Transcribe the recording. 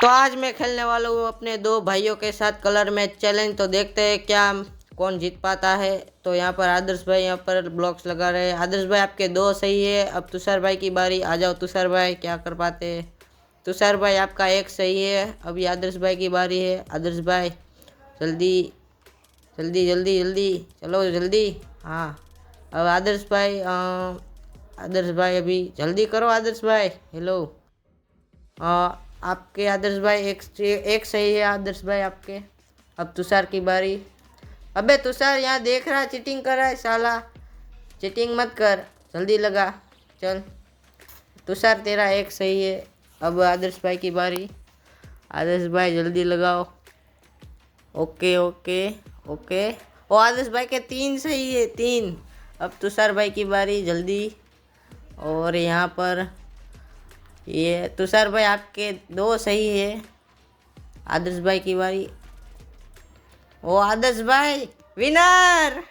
तो आज मैं खेलने वाला हूँ अपने दो भाइयों के साथ कलर मैच चैलेंज। तो देखते हैं क्या कौन जीत पाता है। तो यहाँ पर आदर्श भाई यहाँ पर ब्लॉक्स लगा रहे हैं। आदर्श भाई आपके दो सही है। अब तुषार भाई की बारी। आ जाओ तुषार भाई, क्या कर पाते हैं। तुषार भाई आपका एक सही है। अभी आदर्श भाई की बारी है। आदर्श भाई जल्दी जल्दी जल्दी जल्दी, चलो जल्दी। हाँ, अब आदर्श भाई अभी जल्दी करो आदर्श भाई। हेलो, आपके आदर्श भाई एक सही है आदर्श भाई आपके। अब तुषार की बारी। अबे तुषार यहाँ देख रहा है, चीटिंग कर रहा है साला। चीटिंग मत कर, जल्दी लगा। चल तुषार तेरा एक सही है। अब आदर्श भाई की बारी। आदर्श भाई जल्दी लगाओ। Okay okay okay. ओ आदर्श भाई के तीन सही है, तीन। अब तुषार भाई की बारी, जल्दी। और यहाँ पर ये तुषार भाई आपके दो सही है। आदर्श भाई की बारी। ओ आदर्श भाई विनर।